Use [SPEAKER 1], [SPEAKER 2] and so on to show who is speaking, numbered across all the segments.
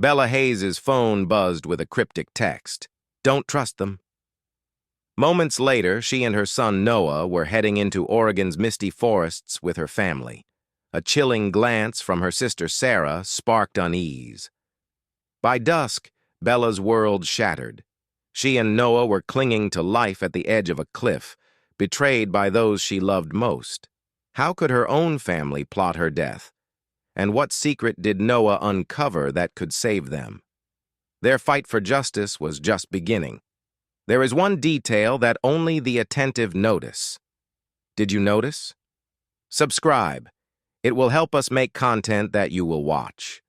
[SPEAKER 1] Bella Hayes's phone buzzed with a cryptic text. Don't trust them. Moments later, she and her son Noah were heading into Oregon's misty forests with her family. A chilling glance from her sister Sarah sparked unease. By dusk, Bella's world shattered. She and Noah were clinging to life at the edge of a cliff, betrayed by those she loved most. How could her own family plot her death? And what secret did Noah uncover that could save them? Their fight for justice was just beginning. There is one detail that only the attentive notice. Did you notice? Subscribe. It will help us make content that you will watch.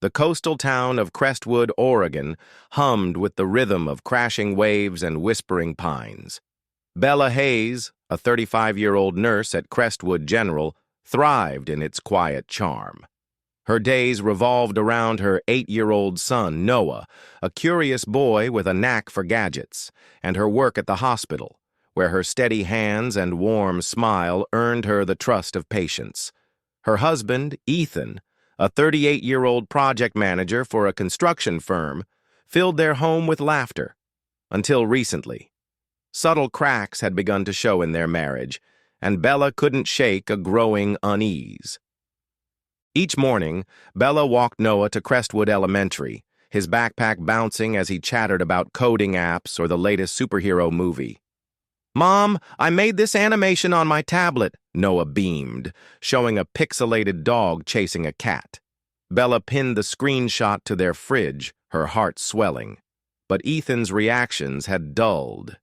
[SPEAKER 1] The coastal town of Crestwood, Oregon, hummed with the rhythm of crashing waves and whispering pines. Bella Hayes, a 35-year-old nurse at Crestwood General, thrived in its quiet charm. Her days revolved around her 8-year-old son, Noah, a curious boy with a knack for gadgets, and her work at the hospital, where her steady hands and warm smile earned her the trust of patients. Her husband, Ethan, a 38-year-old project manager for a construction firm, filled their home with laughter. Until recently. Subtle cracks had begun to show in their marriage, and Bella couldn't shake a growing unease. Each morning, Bella walked Noah to Crestwood Elementary, his backpack bouncing as he chattered about coding apps or the latest superhero movie. "Mom, I made this animation on my tablet," Noah beamed, showing a pixelated dog chasing a cat. Bella pinned the screenshot to their fridge, her heart swelling. But Ethan's reactions had dulled.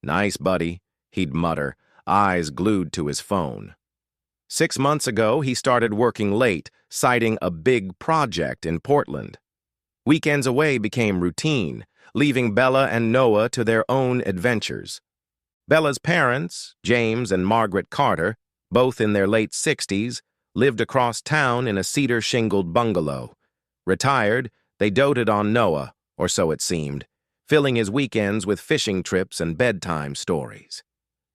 [SPEAKER 1] "Nice, buddy," he'd mutter, eyes glued to his phone. 6 months ago, he started working late, citing a big project in Portland. Weekends away became routine, leaving Bella and Noah to their own adventures. Bella's parents, James and Margaret Carter, both in their late 60s, lived across town in a cedar-shingled bungalow. Retired, they doted on Noah, or so it seemed, filling his weekends with fishing trips and bedtime stories.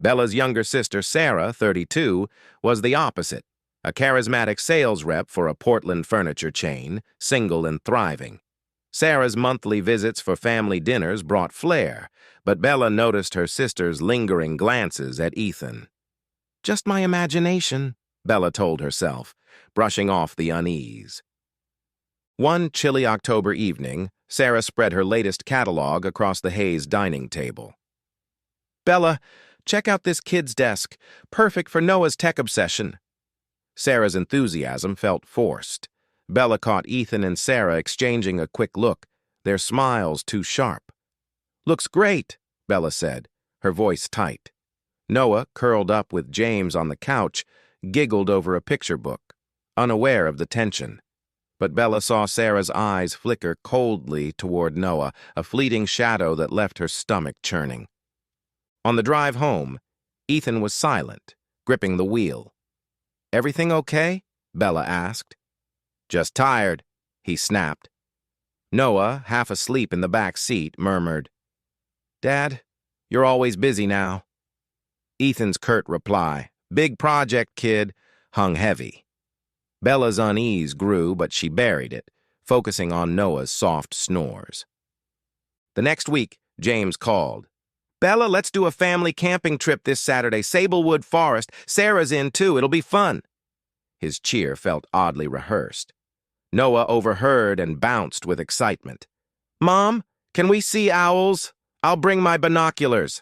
[SPEAKER 1] Bella's younger sister, Sarah, 32, was the opposite, a charismatic sales rep for a Portland furniture chain, single and thriving. Sarah's monthly visits for family dinners brought flair, but Bella noticed her sister's lingering glances at Ethan. "Just my imagination," Bella told herself, brushing off the unease. One chilly October evening, Sarah spread her latest catalog across the Hayes dining table. "Bella, check out this kid's desk. Perfect for Noah's tech obsession." Sarah's enthusiasm felt forced. Bella caught Ethan and Sarah exchanging a quick look, their smiles too sharp. "Looks great," Bella said, her voice tight. Noah, curled up with James on the couch, giggled over a picture book, unaware of the tension. But Bella saw Sarah's eyes flicker coldly toward Noah, a fleeting shadow that left her stomach churning. On the drive home, Ethan was silent, gripping the wheel. "Everything okay?" Bella asked. "Just tired," he snapped. Noah, half asleep in the back seat, murmured, "Dad, you're always busy now." Ethan's curt reply, "Big project, kid," hung heavy. Bella's unease grew, but she buried it, focusing on Noah's soft snores. The next week, James called. "Bella, let's do a family camping trip this Saturday, Sablewood Forest. Sarah's in, too. It'll be fun." His cheer felt oddly rehearsed. Noah overheard and bounced with excitement. "Mom, can we see owls? I'll bring my binoculars."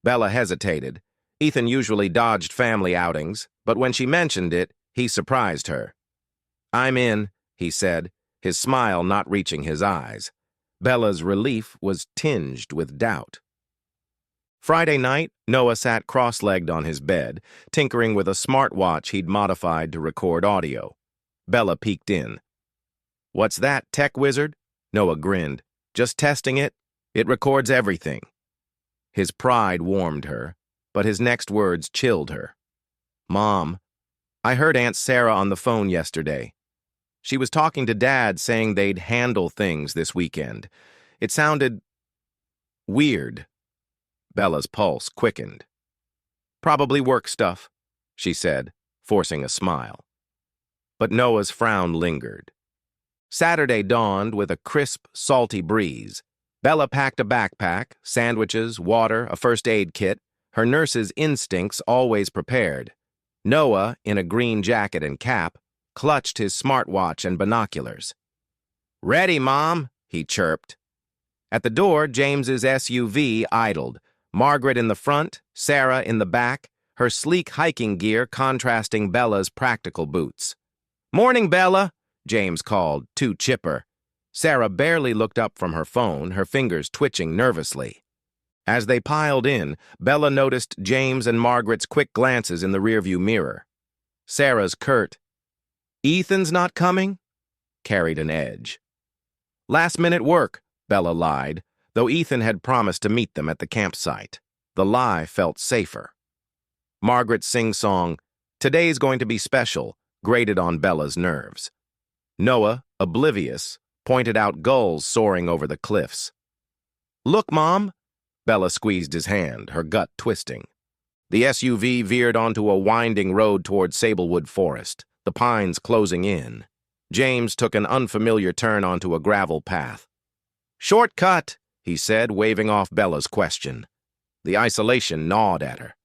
[SPEAKER 1] Bella hesitated. Ethan usually dodged family outings, but when she mentioned it, he surprised her. "I'm in," he said, his smile not reaching his eyes. Bella's relief was tinged with doubt. Friday night, Noah sat cross-legged on his bed, tinkering with a smartwatch he'd modified to record audio. Bella peeked in. "What's that, tech wizard?" Noah grinned. "Just testing it. It records everything." His pride warmed her, but his next words chilled her. "Mom, I heard Aunt Sarah on the phone yesterday. She was talking to Dad, saying they'd handle things this weekend. It sounded weird." Bella's pulse quickened. "Probably work stuff," she said, forcing a smile. But Noah's frown lingered. Saturday dawned with a crisp, salty breeze. Bella packed a backpack, sandwiches, water, a first aid kit, her nurse's instincts always prepared. Noah, in a green jacket and cap, clutched his smartwatch and binoculars. "Ready, Mom," he chirped. At the door, James's SUV idled, Margaret in the front, Sarah in the back, her sleek hiking gear contrasting Bella's practical boots. "Morning, Bella," James called, too chipper. Sarah barely looked up from her phone, her fingers twitching nervously. As they piled in, Bella noticed James and Margaret's quick glances in the rearview mirror. Sarah's curt, "Ethan's not coming?" carried an edge. "Last-minute work," Bella lied, though Ethan had promised to meet them at the campsite. The lie felt safer. Margaret's sing-song, "Today's going to be special," grated on Bella's nerves. Noah, oblivious, pointed out gulls soaring over the cliffs. "Look, Mom!" Bella squeezed his hand, her gut twisting. The SUV veered onto a winding road toward Sablewood Forest, the pines closing in. James took an unfamiliar turn onto a gravel path. "Shortcut," he said, waving off Bella's question. The isolation gnawed at her.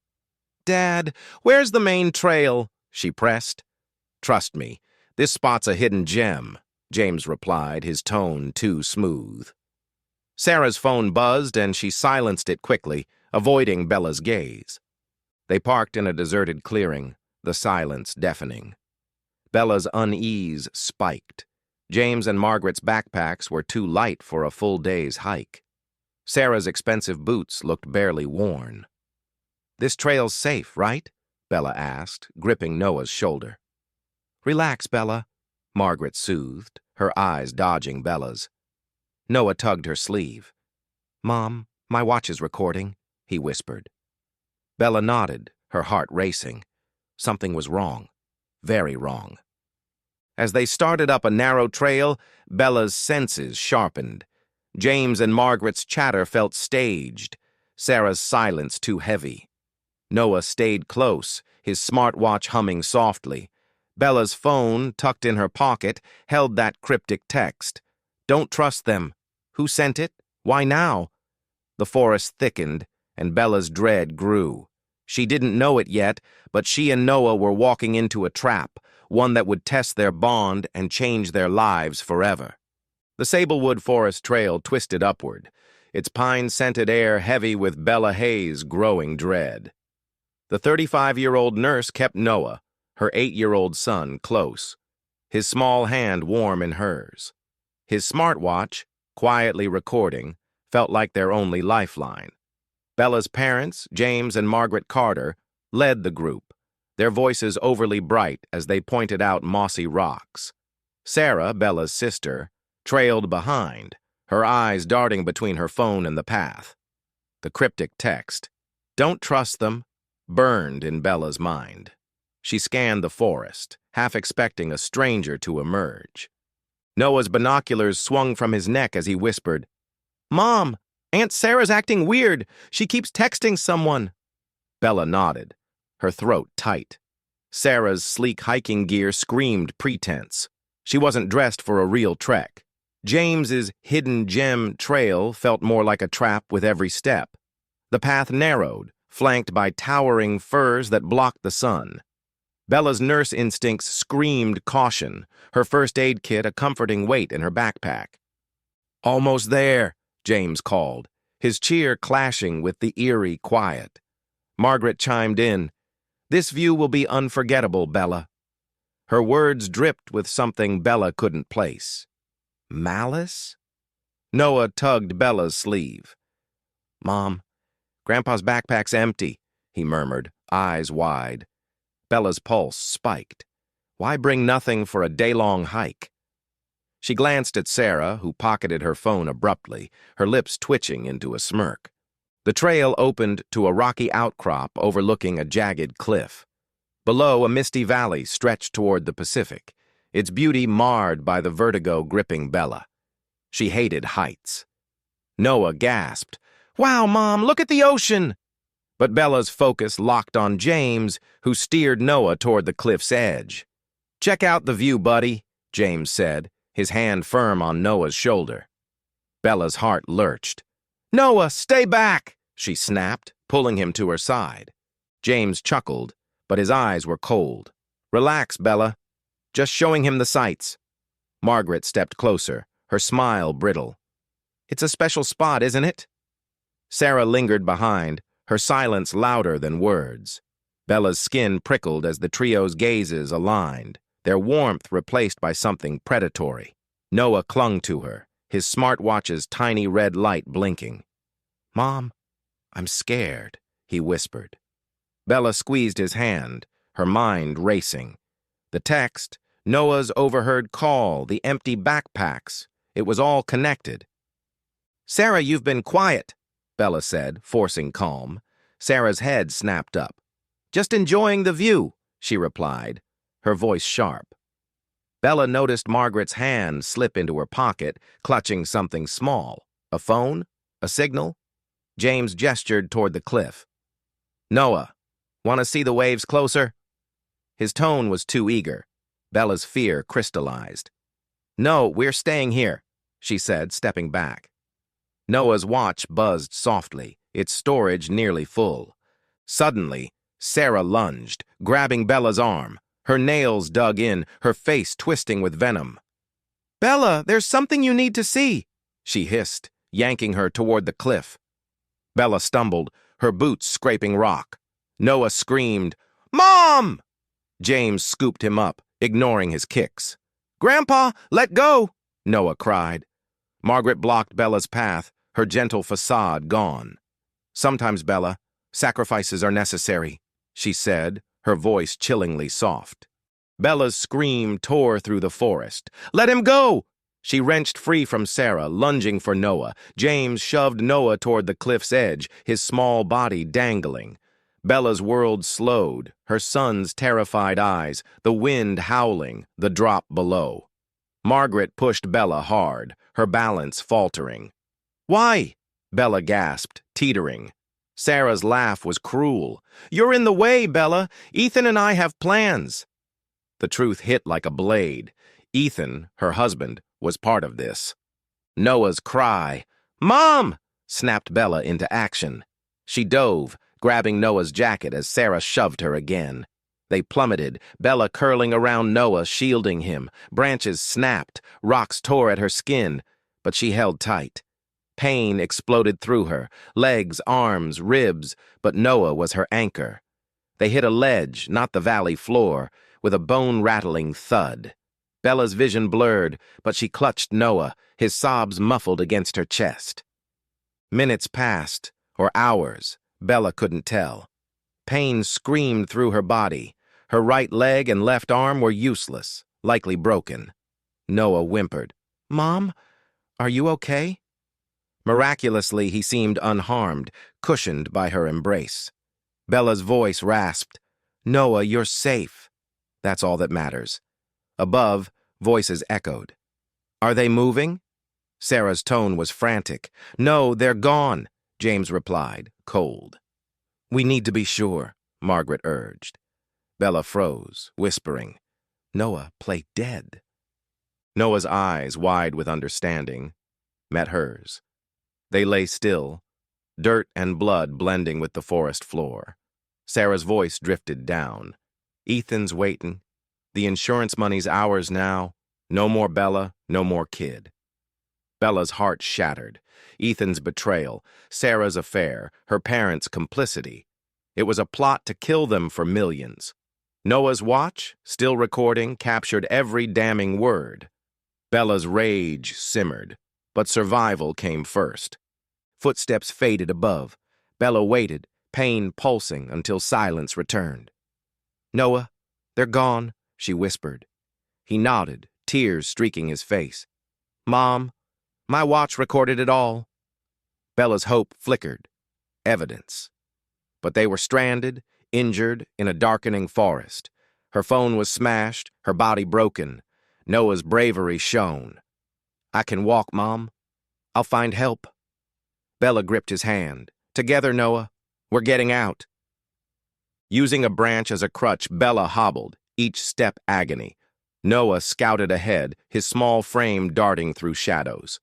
[SPEAKER 1] "Dad, where's the main trail?" she pressed. "Trust me, this spot's a hidden gem," James replied, his tone too smooth. Sarah's phone buzzed and she silenced it quickly, avoiding Bella's gaze. They parked in a deserted clearing, the silence deafening. Bella's unease spiked. James and Margaret's backpacks were too light for a full day's hike. Sarah's expensive boots looked barely worn. "This trail's safe, right?" Bella asked, gripping Noah's shoulder. "Relax, Bella," Margaret soothed, her eyes dodging Bella's. Noah tugged her sleeve. "Mom, my watch is recording," he whispered. Bella nodded, her heart racing. Something was wrong. Very wrong. As they started up a narrow trail, Bella's senses sharpened. James and Margaret's chatter felt staged, Sarah's silence too heavy. Noah stayed close, his smartwatch humming softly. Bella's phone, tucked in her pocket, held that cryptic text. "Don't trust them. Who sent it? Why now?" The forest thickened, and Bella's dread grew. She didn't know it yet, but she and Noah were walking into a trap, one that would test their bond and change their lives forever. The Sablewood Forest Trail twisted upward, its pine-scented air heavy with Bella Hayes' growing dread. The 35-year-old nurse kept Noah, her 8-year-old son, close, his small hand warm in hers. His smartwatch, quietly recording, felt like their only lifeline. Bella's parents, James and Margaret Carter, led the group, their voices overly bright as they pointed out mossy rocks. Sarah, Bella's sister, trailed behind, her eyes darting between her phone and the path. The cryptic text, "Don't trust them," burned in Bella's mind. She scanned the forest, half expecting a stranger to emerge. Noah's binoculars swung from his neck as he whispered, "Mom, Aunt Sarah's acting weird. She keeps texting someone." Bella nodded, her throat tight. Sarah's sleek hiking gear screamed pretense. She wasn't dressed for a real trek. James's hidden gem trail felt more like a trap with every step. The path narrowed, flanked by towering firs that blocked the sun. Bella's nurse instincts screamed caution, her first aid kit a comforting weight in her backpack. "Almost there," James called, his cheer clashing with the eerie quiet. Margaret chimed in, "This view will be unforgettable, Bella." Her words dripped with something Bella couldn't place. Malice? Noah tugged Bella's sleeve. "Mom, Grandpa's backpack's empty," he murmured, eyes wide. Bella's pulse spiked. Why bring nothing for a day-long hike? She glanced at Sarah, who pocketed her phone abruptly, her lips twitching into a smirk. The trail opened to a rocky outcrop overlooking a jagged cliff. Below, a misty valley stretched toward the Pacific, its beauty marred by the vertigo gripping Bella. She hated heights. Noah gasped, "Wow, Mom, look at the ocean!" But Bella's focus locked on James, who steered Noah toward the cliff's edge. "Check out the view, buddy," James said, his hand firm on Noah's shoulder. Bella's heart lurched. "Noah, stay back!" she snapped, pulling him to her side. James chuckled, but his eyes were cold. "Relax, Bella. Just showing him the sights." Margaret stepped closer, her smile brittle. "It's a special spot, isn't it?" Sarah lingered behind, her silence louder than words. Bella's skin prickled as the trio's gazes aligned, their warmth replaced by something predatory. Noah clung to her, his smartwatch's tiny red light blinking. "Mom, I'm scared," he whispered. Bella squeezed his hand, her mind racing. The text, Noah's overheard call, the empty backpacks. It was all connected. "Sarah, you've been quiet," Bella said, forcing calm. Sarah's head snapped up. "Just enjoying the view," she replied, her voice sharp. Bella noticed Margaret's hand slip into her pocket, clutching something small. A phone? A signal? James gestured toward the cliff. "Noah, want to see the waves closer?" His tone was too eager. Bella's fear crystallized. "No, we're staying here," she said, stepping back. Noah's watch buzzed softly, its storage nearly full. Suddenly, Sarah lunged, grabbing Bella's arm, her nails dug in, her face twisting with venom. "Bella, there's something you need to see," she hissed, yanking her toward the cliff. Bella stumbled, her boots scraping rock. Noah screamed, "Mom!" James scooped him up, ignoring his kicks. "Grandpa, let go!" Noah cried. Margaret blocked Bella's path, her gentle facade gone. "Sometimes, Bella, sacrifices are necessary," she said, her voice chillingly soft. Bella's scream tore through the forest. "Let him go!" She wrenched free from Sarah, lunging for Noah. James shoved Noah toward the cliff's edge, his small body dangling. Bella's world slowed, her son's terrified eyes, the wind howling, the drop below. Margaret pushed Bella hard, her balance faltering. "Why?" Bella gasped, teetering. Sarah's laugh was cruel. "You're in the way, Bella. Ethan and I have plans." The truth hit like a blade. Ethan, her husband, was part of this. Noah's cry, "Mom!" snapped Bella into action. She dove, grabbing Noah's jacket as Sarah shoved her again. They plummeted, Bella curling around Noah, shielding him. Branches snapped, rocks tore at her skin, but she held tight. Pain exploded through her, legs, arms, ribs, but Noah was her anchor. They hit a ledge, not the valley floor, with a bone-rattling thud. Bella's vision blurred, but she clutched Noah, his sobs muffled against her chest. Minutes passed, or hours, Bella couldn't tell. Pain screamed through her body. Her right leg and left arm were useless, likely broken. Noah whimpered, "Mom, are you okay?" Miraculously, he seemed unharmed, cushioned by her embrace. Bella's voice rasped, "Noah, you're safe." That's all that matters. Above, voices echoed. "Are they moving?" Sarah's tone was frantic. "No, they're gone," James replied, cold. "We need to be sure," Margaret urged. Bella froze, whispering, "Noah, play dead." Noah's eyes, wide with understanding, met hers. They lay still, dirt and blood blending with the forest floor. Sarah's voice drifted down. "Ethan's waiting. The insurance money's ours now. No more Bella, no more kid." Bella's heart shattered. Ethan's betrayal, Sarah's affair, her parents' complicity. It was a plot to kill them for millions. Noah's watch, still recording, captured every damning word. Bella's rage simmered, but survival came first. Footsteps faded above. Bella waited, pain pulsing until silence returned. "Noah, they're gone," she whispered. He nodded, tears streaking his face. "Mom, my watch recorded it all." Bella's hope flickered. Evidence. But they were stranded, injured, in a darkening forest. Her phone was smashed, her body broken. Noah's bravery shone. "I can walk, Mom. I'll find help." Bella gripped his hand. "Together, Noah. We're getting out." Using a branch as a crutch, Bella hobbled, each step agony. Noah scouted ahead, his small frame darting through shadows.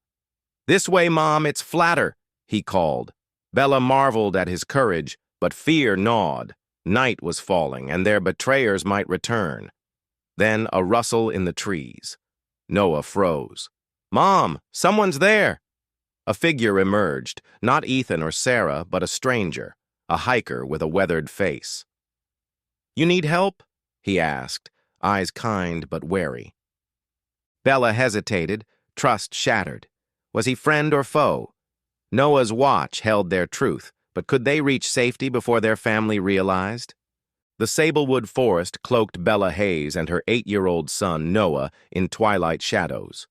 [SPEAKER 1] "This way, Mom, it's flatter," he called. Bella marveled at his courage, but fear gnawed. Night was falling, and their betrayers might return. Then a rustle in the trees. Noah froze. "Mom, someone's there!" A figure emerged, not Ethan or Sarah, but a stranger, a hiker with a weathered face. "You need help?" he asked, eyes kind but wary. Bella hesitated, trust shattered. Was he friend or foe? Noah's watch held their truth, but could they reach safety before their family realized? The Sablewood forest cloaked Bella Hayes and her 8-year-old son, Noah, in twilight shadows.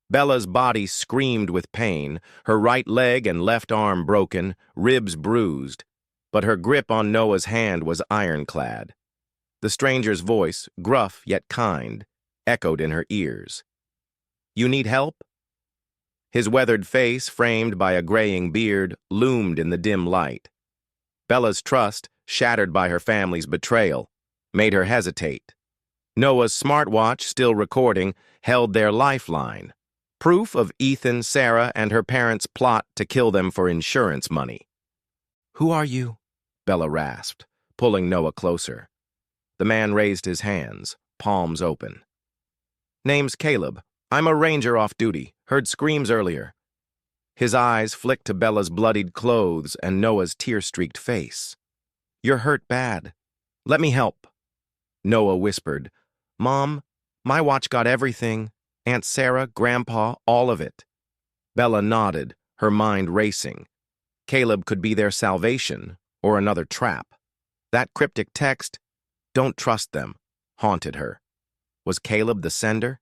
[SPEAKER 1] Bella's body screamed with pain, her right leg and left arm broken, ribs bruised, but her grip on Noah's hand was ironclad. The stranger's voice, gruff yet kind, echoed in her ears. "You need help?" His weathered face, framed by a graying beard, loomed in the dim light. Bella's trust, shattered by her family's betrayal, made her hesitate. Noah's smartwatch, still recording, held their lifeline. Proof of Ethan, Sarah, and her parents' plot to kill them for insurance money. "Who are you?" Bella rasped, pulling Noah closer. The man raised his hands, palms open. "Name's Caleb. I'm a ranger off duty. Heard screams earlier." His eyes flicked to Bella's bloodied clothes and Noah's tear-streaked face. "You're hurt bad. Let me help." Noah whispered, "Mom, my watch got everything. Aunt Sarah, Grandpa, all of it." Bella nodded, her mind racing. Caleb could be their salvation, or another trap. That cryptic text, "Don't trust them," haunted her. Was Caleb the sender?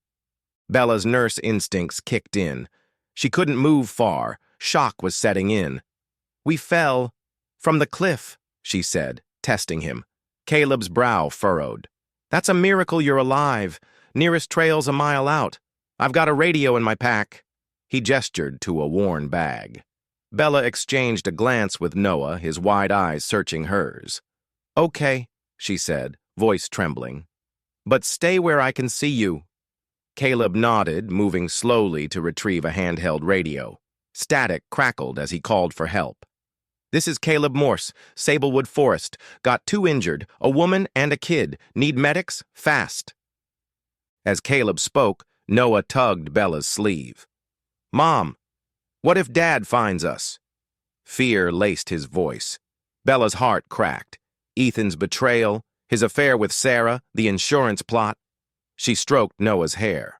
[SPEAKER 1] Bella's nurse instincts kicked in. She couldn't move far. Shock was setting in. "We fell from the cliff," she said, testing him. Caleb's brow furrowed. "That's a miracle you're alive. Nearest trail's a mile out. I've got a radio in my pack." He gestured to a worn bag. Bella exchanged a glance with Noah, his wide eyes searching hers. "Okay," she said, voice trembling. "But stay where I can see you." Caleb nodded, moving slowly to retrieve a handheld radio. Static crackled as he called for help. "This is Caleb Morse, Sablewood Forest. Got 2 injured, a woman and a kid. Need medics? Fast." As Caleb spoke, Noah tugged Bella's sleeve. "Mom, what if Dad finds us?" Fear laced his voice. Bella's heart cracked. Ethan's betrayal, his affair with Sarah, the insurance plot. She stroked Noah's hair.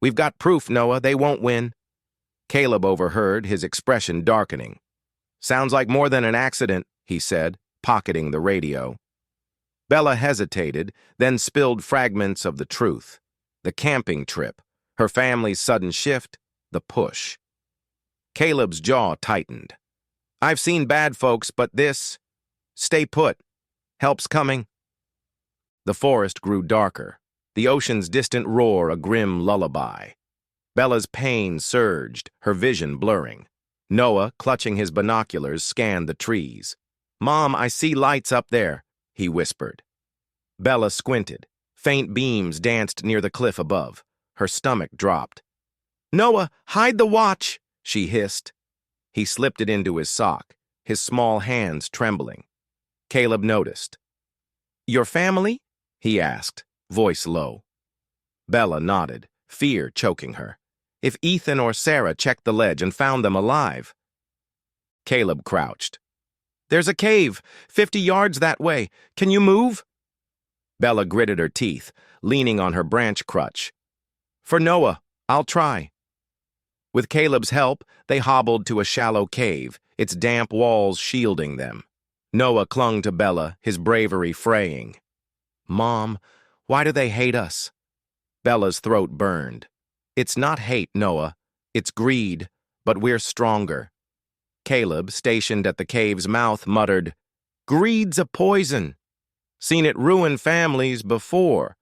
[SPEAKER 1] "We've got proof, Noah. They won't win." Caleb overheard, his expression darkening. "Sounds like more than an accident," he said, pocketing the radio. Bella hesitated, then spilled fragments of the truth. The camping trip, her family's sudden shift, the push. Caleb's jaw tightened. "I've seen bad folks, but this... Stay put. Help's coming." The forest grew darker, the ocean's distant roar a grim lullaby. Bella's pain surged, her vision blurring. Noah, clutching his binoculars, scanned the trees. "Mom, I see lights up there," he whispered. Bella squinted. Faint beams danced near the cliff above. Her stomach dropped. "Noah, hide the watch," she hissed. He slipped it into his sock, his small hands trembling. Caleb noticed. "Your family?" he asked, voice low. Bella nodded, fear choking her. If Ethan or Sarah checked the ledge and found them alive. Caleb crouched. "There's a cave, 50 yards that way. Can you move?" Bella gritted her teeth, leaning on her branch crutch. "For Noah, I'll try." With Caleb's help, they hobbled to a shallow cave, its damp walls shielding them. Noah clung to Bella, his bravery fraying. "Mom, why do they hate us?" Bella's throat burned. "It's not hate, Noah. It's greed, but we're stronger." Caleb, stationed at the cave's mouth, muttered, "Greed's a poison. Seen it ruin families before."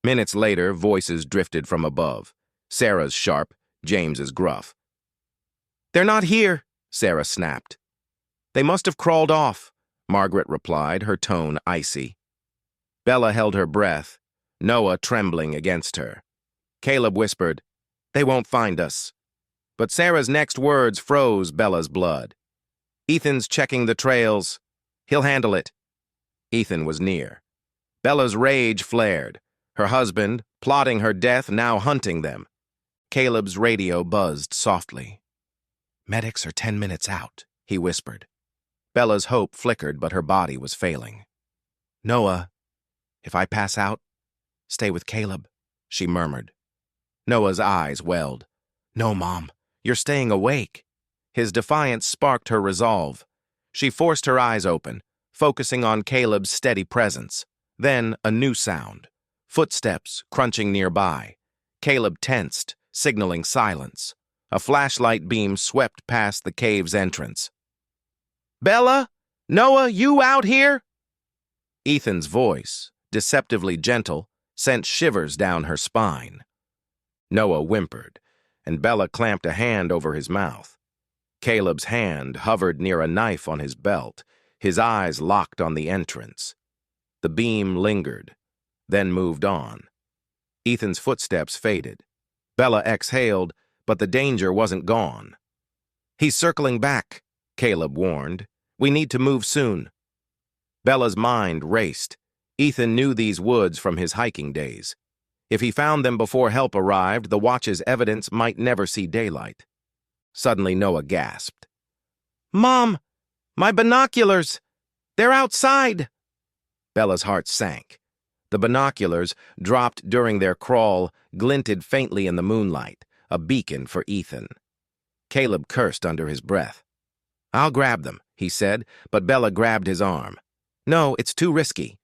[SPEAKER 1] Minutes later, voices drifted from above. Sarah's sharp, James's gruff. "They're not here," Sarah snapped. "They must have crawled off," Margaret replied, her tone icy. Bella held her breath. Noah trembling against her. Caleb whispered, "They won't find us." But Sarah's next words froze Bella's blood. "Ethan's checking the trails. He'll handle it." Ethan was near. Bella's rage flared. Her husband, plotting her death, now hunting them. Caleb's radio buzzed softly. "Medics are 10 minutes out," he whispered. Bella's hope flickered, but her body was failing. "Noah, if I pass out, stay with Caleb," she murmured. Noah's eyes welled. "No, Mom, you're staying awake." His defiance sparked her resolve. She forced her eyes open, focusing on Caleb's steady presence. Then a new sound. Footsteps crunching nearby. Caleb tensed, signaling silence. A flashlight beam swept past the cave's entrance. "Bella? Noah, you out here?" Ethan's voice, deceptively gentle, sent shivers down her spine. Noah whimpered, and Bella clamped a hand over his mouth. Caleb's hand hovered near a knife on his belt, his eyes locked on the entrance. The beam lingered, then moved on. Ethan's footsteps faded. Bella exhaled, but the danger wasn't gone. "He's circling back," Caleb warned. "We need to move soon." Bella's mind raced. Ethan knew these woods from his hiking days. If he found them before help arrived, the watch's evidence might never see daylight. Suddenly Noah gasped. "Mom, my binoculars! They're outside!" Bella's heart sank. The binoculars, dropped during their crawl, glinted faintly in the moonlight, a beacon for Ethan. Caleb cursed under his breath. "I'll grab them," he said, but Bella grabbed his arm. "No, it's too risky."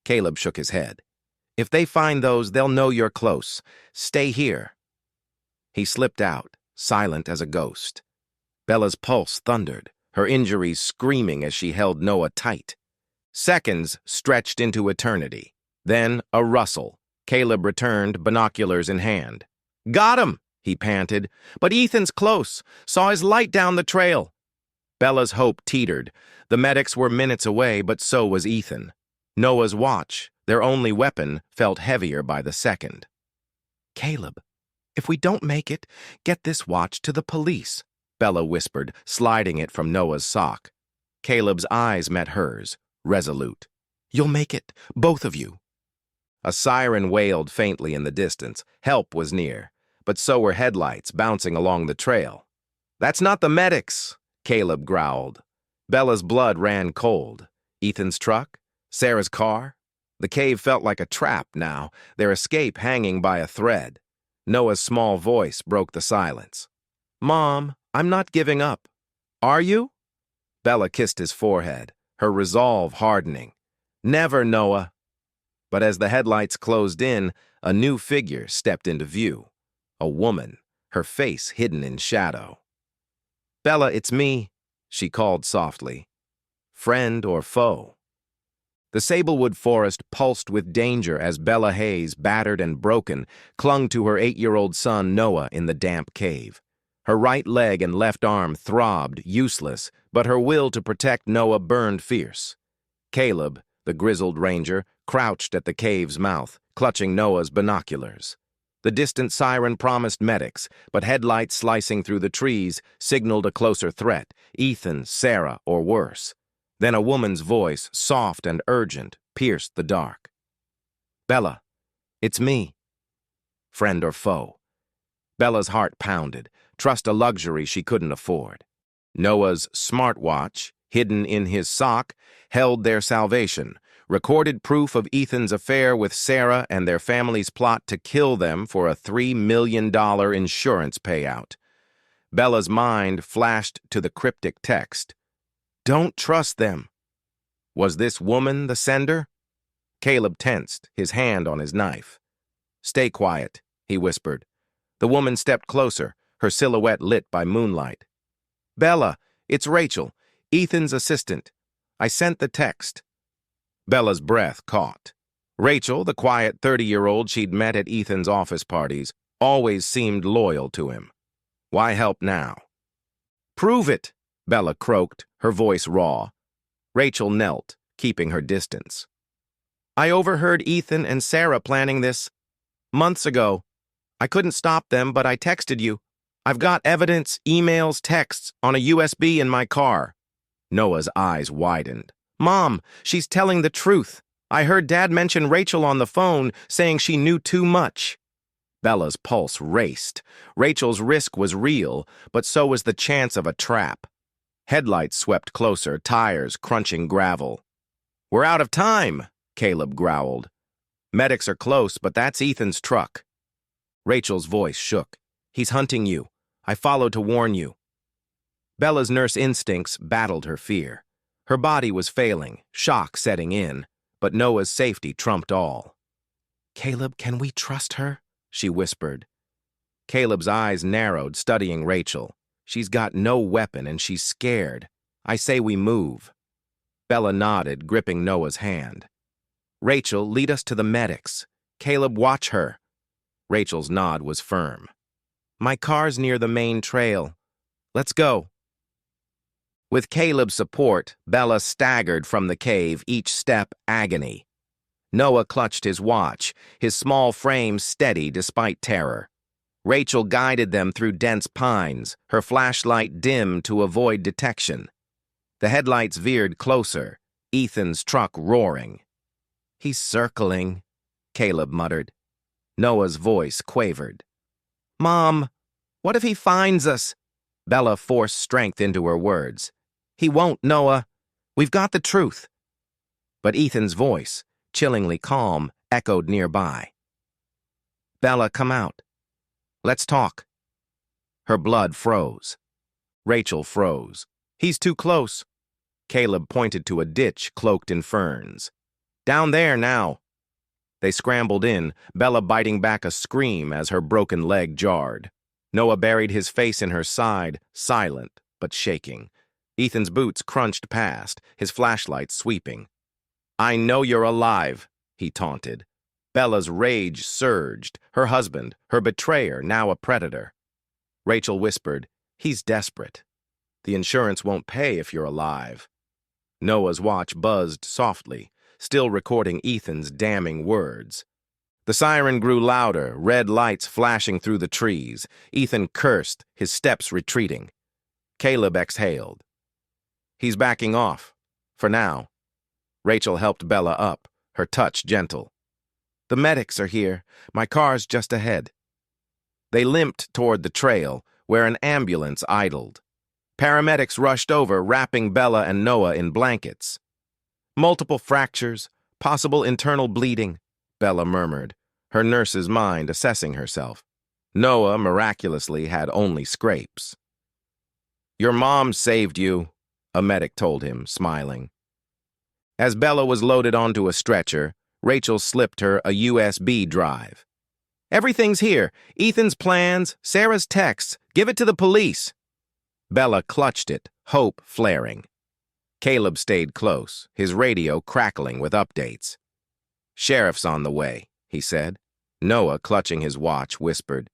[SPEAKER 1] Caleb shook his head. "If they find those, they'll know you're close. Stay here." He slipped out, silent as a ghost. Bella's pulse thundered, her injuries screaming as she held Noah tight. Seconds stretched into eternity. Then a rustle. Caleb returned, binoculars in hand. "Got him!" he panted. "But Ethan's close. Saw his light down the trail." Bella's hope teetered. The medics were minutes away, but so was Ethan. Noah's watch, their only weapon, felt heavier by the second. "Caleb, if we don't make it, get this watch to the police," Bella whispered, sliding it from Noah's sock. Caleb's eyes met hers, resolute. "You'll make it, both of you." A siren wailed faintly in the distance. Help was near, but so were headlights bouncing along the trail. "That's not the medics," Caleb growled. Bella's blood ran cold. Ethan's truck? Sarah's car? The cave felt like a trap now, their escape hanging by a thread. Noah's small voice broke the silence. "Mom, I'm not giving up." "Are you?" Bella kissed his forehead, her resolve hardening. "Never, Noah." But as the headlights closed in, a new figure stepped into view. A woman, her face hidden in shadow. "Bella, it's me," she called softly. Friend or foe? The Sablewood forest pulsed with danger as Bella Hayes, battered and broken, clung to her 8-year-old son Noah in the damp cave. Her right leg and left arm throbbed, useless, but her will to protect Noah burned fierce. Caleb, the grizzled ranger, crouched at the cave's mouth, clutching Noah's binoculars. The distant siren promised medics, but headlights slicing through the trees signaled a closer threat, Ethan, Sarah, or worse. Then a woman's voice, soft and urgent, pierced the dark. "Bella, it's me." Friend or foe? Bella's heart pounded. Trust a luxury she couldn't afford. Noah's smartwatch, hidden in his sock, held their salvation, recorded proof of Ethan's affair with Sarah and their family's plot to kill them for a $3 million insurance payout. Bella's mind flashed to the cryptic text. "Don't trust them." Was this woman the sender? Caleb tensed, his hand on his knife. "Stay quiet," he whispered. The woman stepped closer, her silhouette lit by moonlight. "Bella, it's Rachel, Ethan's assistant. I sent the text." Bella's breath caught. Rachel, the quiet 30-year-old she'd met at Ethan's office parties, always seemed loyal to him. Why help now? "Prove it," Bella croaked, her voice raw. Rachel knelt, keeping her distance. I overheard Ethan and Sarah planning this months ago. I couldn't stop them, but I texted you. I've got evidence, emails, texts on a USB in my car. Noah's eyes widened. Mom, she's telling the truth. I heard Dad mention Rachel on the phone, saying she knew too much. Bella's pulse raced. Rachel's risk was real, but so was the chance of a trap. Headlights swept closer, tires crunching gravel. We're out of time, Caleb growled. Medics are close, but that's Ethan's truck. Rachel's voice shook. He's hunting you. I followed to warn you. Bella's nurse instincts battled her fear. Her body was failing, shock setting in, but Noah's safety trumped all. Caleb, can we trust her? She whispered. Caleb's eyes narrowed, studying Rachel. She's got no weapon and she's scared. I say we move. Bella nodded, gripping Noah's hand. Rachel, lead us to the medics. Caleb, watch her. Rachel's nod was firm. My car's near the main trail. Let's go. With Caleb's support, Bella staggered from the cave, each step agony. Noah clutched his watch, his small frame steady despite terror. Rachel guided them through dense pines, her flashlight dim to avoid detection. The headlights veered closer, Ethan's truck roaring. He's circling, Caleb muttered. Noah's voice quavered. Mom, what if he finds us? Bella forced strength into her words. He won't, Noah. We've got the truth. But Ethan's voice, chillingly calm, echoed nearby. Bella, come out. Let's talk. Her blood froze. Rachel froze. He's too close. Caleb pointed to a ditch cloaked in ferns. Down there now. They scrambled in, Bella biting back a scream as her broken leg jarred. Noah buried his face in her side, silent but shaking. Ethan's boots crunched past, his flashlight sweeping. I know you're alive, he taunted. Bella's rage surged, her husband, her betrayer, now a predator. Rachel whispered, he's desperate. The insurance won't pay if you're alive. Noah's watch buzzed softly, still recording Ethan's damning words. The siren grew louder, red lights flashing through the trees. Ethan cursed, his steps retreating. Caleb exhaled. He's backing off, for now. Rachel helped Bella up, her touch gentle. The medics are here. My car's just ahead. They limped toward the trail, where an ambulance idled. Paramedics rushed over, wrapping Bella and Noah in blankets. Multiple fractures, possible internal bleeding, Bella murmured, her nurse's mind assessing herself. Noah, miraculously, had only scrapes. Your mom saved you, a medic told him, smiling. As Bella was loaded onto a stretcher, Rachel slipped her a USB drive. Everything's here. Ethan's plans, Sarah's texts. Give it to the police. Bella clutched it, hope flaring. Caleb stayed close, his radio crackling with updates. Sheriff's on the way, he said. Noah, clutching his watch, whispered,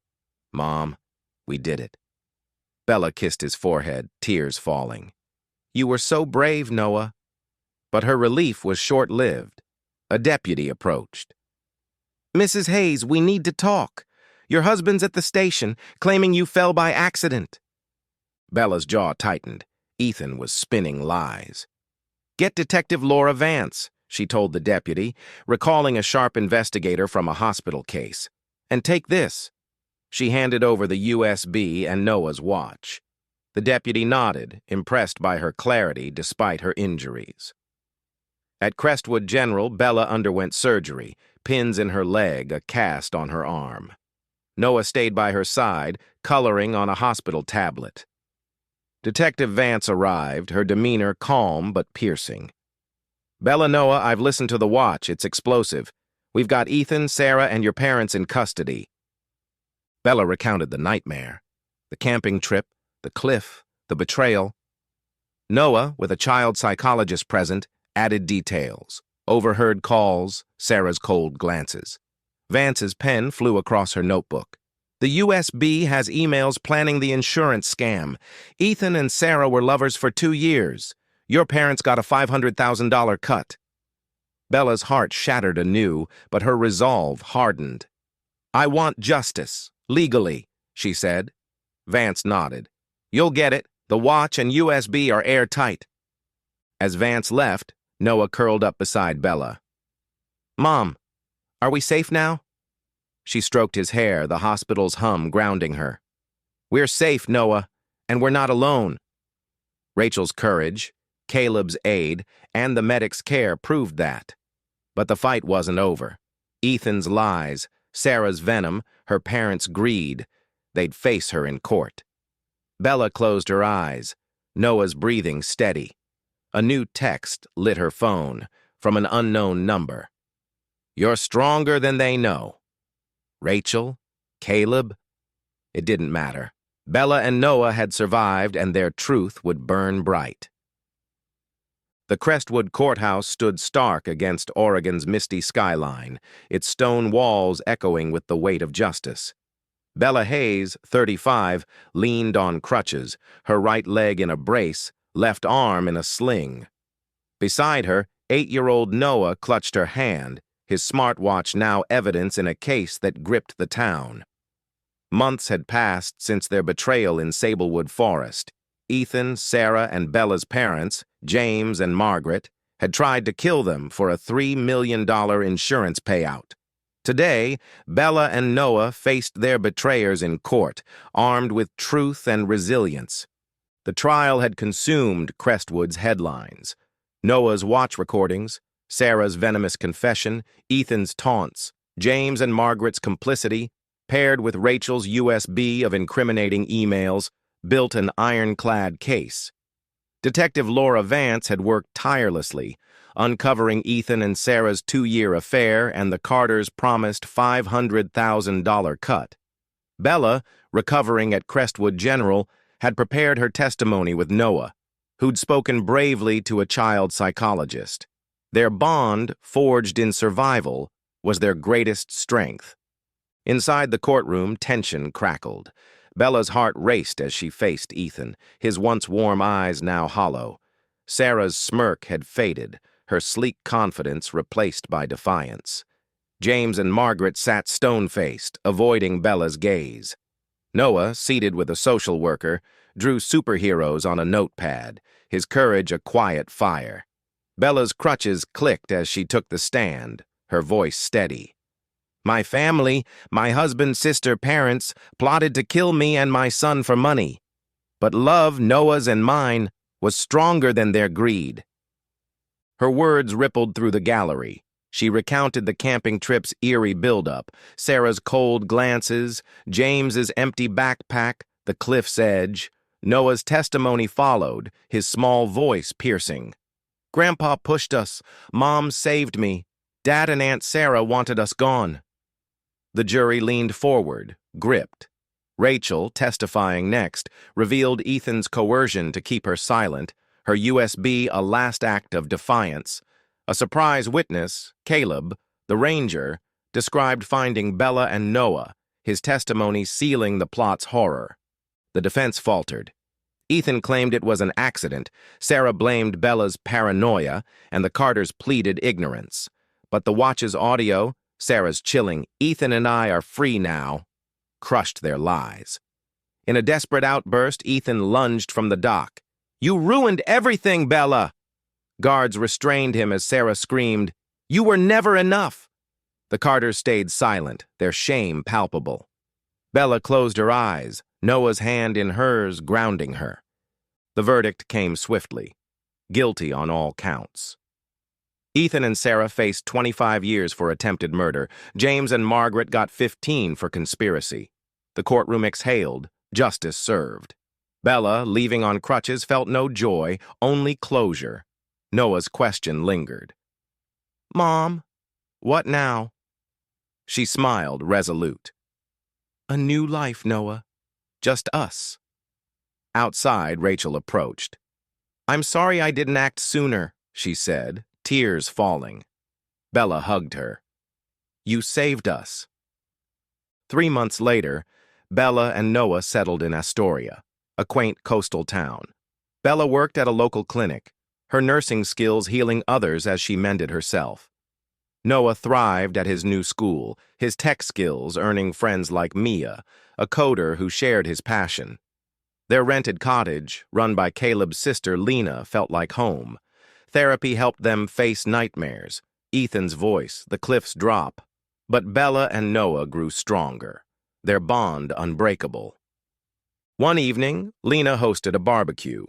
[SPEAKER 1] Mom, we did it. Bella kissed his forehead, tears falling. You were so brave, Noah. But her relief was short-lived. A deputy approached. Mrs. Hayes, we need to talk. Your husband's at the station, claiming you fell by accident. Bella's jaw tightened. Ethan was spinning lies. Get Detective Laura Vance, she told the deputy, recalling a sharp investigator from a hospital case. And take this. She handed over the USB and Noah's watch. The deputy nodded, impressed by her clarity despite her injuries. At Crestwood General, Bella underwent surgery, pins in her leg, a cast on her arm. Noah stayed by her side, coloring on a hospital tablet. Detective Vance arrived, her demeanor calm but piercing. Bella, Noah, I've listened to the watch. It's explosive. We've got Ethan, Sarah, and your parents in custody. Bella recounted the nightmare. The camping trip, the cliff, the betrayal. Noah, with a child psychologist present, added details. Overheard calls, Sarah's cold glances. Vance's pen flew across her notebook. The USB has emails planning the insurance scam. Ethan and Sarah were lovers for 2 years. Your parents got a $500,000 cut. Bella's heart shattered anew, but her resolve hardened. "I want justice, legally," she said. Vance nodded. "You'll get it. The watch and USB are airtight." As Vance left, Noah curled up beside Bella. "Mom, are we safe now?" She stroked his hair, the hospital's hum grounding her. "We're safe, Noah, and we're not alone." Rachel's courage, Caleb's aid, and the medic's care proved that. But the fight wasn't over. Ethan's lies, Sarah's venom, her parents' greed, they'd face her in court. Bella closed her eyes, Noah's breathing steady. A new text lit her phone from an unknown number. "You're stronger than they know." Rachel? Caleb? It didn't matter. Bella and Noah had survived, and their truth would burn bright. The Crestwood Courthouse stood stark against Oregon's misty skyline, its stone walls echoing with the weight of justice. Bella Hayes, 35, leaned on crutches, her right leg in a brace, left arm in a sling. Beside her, 8-year-old Noah clutched her hand, his smartwatch now evidence in a case that gripped the town. Months had passed since their betrayal in Sablewood Forest. Ethan, Sarah, and Bella's parents, James and Margaret, had tried to kill them for a $3 million insurance payout. Today, Bella and Noah faced their betrayers in court, armed with truth and resilience. The trial had consumed Crestwood's headlines. Noah's watch recordings, Sarah's venomous confession, Ethan's taunts, James and Margaret's complicity, paired with Rachel's USB of incriminating emails, built an ironclad case. Detective Laura Vance had worked tirelessly, uncovering Ethan and Sarah's 2-year affair and the Carters' promised $500,000 cut. Bella, recovering at Crestwood General, had prepared her testimony with Noah, who'd spoken bravely to a child psychologist. Their bond, forged in survival, was their greatest strength. Inside the courtroom, tension crackled. Bella's heart raced as she faced Ethan, his once warm eyes now hollow. Sarah's smirk had faded, her sleek confidence replaced by defiance. James and Margaret sat stone-faced, avoiding Bella's gaze. Noah, seated with a social worker, drew superheroes on a notepad, his courage a quiet fire. Bella's crutches clicked as she took the stand, her voice steady. "My family, my husband, sister, parents, plotted to kill me and my son for money. But love, Noah's and mine, was stronger than their greed." Her words rippled through the gallery. She recounted the camping trip's eerie buildup, Sarah's cold glances, James's empty backpack, the cliff's edge. Noah's testimony followed, his small voice piercing. "Grandpa pushed us. Mom saved me. Dad and Aunt Sarah wanted us gone." The jury leaned forward, gripped. Rachel, testifying next, revealed Ethan's coercion to keep her silent, her USB a last act of defiance. A surprise witness, Caleb, the ranger, described finding Bella and Noah, his testimony sealing the plot's horror. The defense faltered. Ethan claimed it was an accident, Sarah blamed Bella's paranoia, and the Carters pleaded ignorance. But the watch's audio, Sarah's chilling, "Ethan and I are free now," crushed their lies. In a desperate outburst, Ethan lunged from the dock. "You ruined everything, Bella!" Guards restrained him as Sarah screamed, "You were never enough!" The Carters stayed silent, their shame palpable. Bella closed her eyes, Noah's hand in hers grounding her. The verdict came swiftly. Guilty on all counts. Ethan and Sarah faced 25 years for attempted murder. James and Margaret got 15 for conspiracy. The courtroom exhaled, justice served. Bella, leaving on crutches, felt no joy, only closure. Noah's question lingered. "Mom, what now?" She smiled, resolute. "A new life, Noah. Just us." Outside, Rachel approached. "I'm sorry I didn't act sooner," she said, tears falling. Bella hugged her. "You saved us." 3 months later, Bella and Noah settled in Astoria, a quaint coastal town. Bella worked at a local clinic, her nursing skills healing others as she mended herself. Noah thrived at his new school, his tech skills earning friends like Mia, a coder who shared his passion. Their rented cottage, run by Caleb's sister Lena, felt like home. Therapy helped them face nightmares, Ethan's voice, the cliff's drop. But Bella and Noah grew stronger, their bond unbreakable. One evening, Lena hosted a barbecue.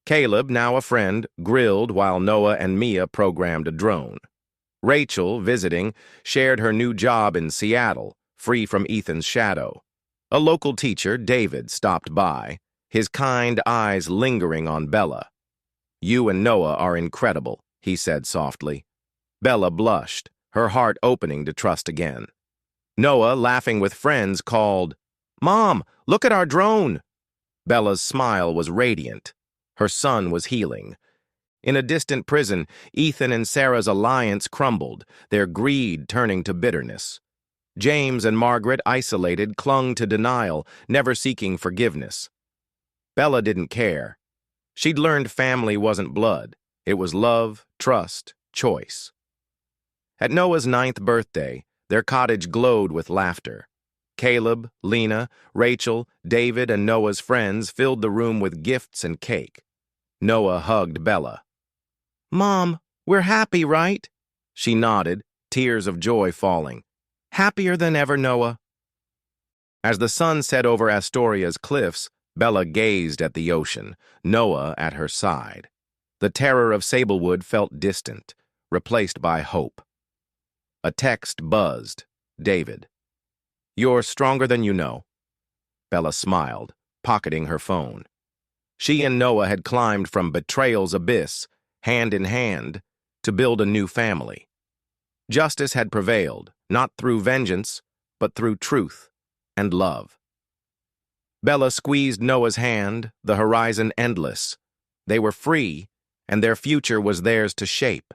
[SPEAKER 1] Caleb, now a friend, grilled while Noah and Mia programmed a drone. Rachel, visiting, shared her new job in Seattle, free from Ethan's shadow. A local teacher, David, stopped by, his kind eyes lingering on Bella. "You and Noah are incredible," he said softly. Bella blushed, her heart opening to trust again. Noah, laughing with friends, called, "Mom, look at our drone!" Bella's smile was radiant. Her son was healing. In a distant prison, Ethan and Sarah's alliance crumbled, their greed turning to bitterness. James and Margaret, isolated, clung to denial, never seeking forgiveness. Bella didn't care. She'd learned family wasn't blood. It was love, trust, choice. At Noah's 9th birthday, their cottage glowed with laughter. Caleb, Lena, Rachel, David, and Noah's friends filled the room with gifts and cake. Noah hugged Bella. "Mom, we're happy, right?" She nodded, tears of joy falling. "Happier than ever, Noah." As the sun set over Astoria's cliffs, Bella gazed at the ocean, Noah at her side. The terror of Sablewood felt distant, replaced by hope. A text buzzed. David. "You're stronger than you know." Bella smiled, pocketing her phone. She and Noah had climbed from betrayal's abyss, hand in hand, to build a new family. Justice had prevailed, not through vengeance, but through truth and love. Bella squeezed Noah's hand, the horizon endless. They were free, and their future was theirs to shape.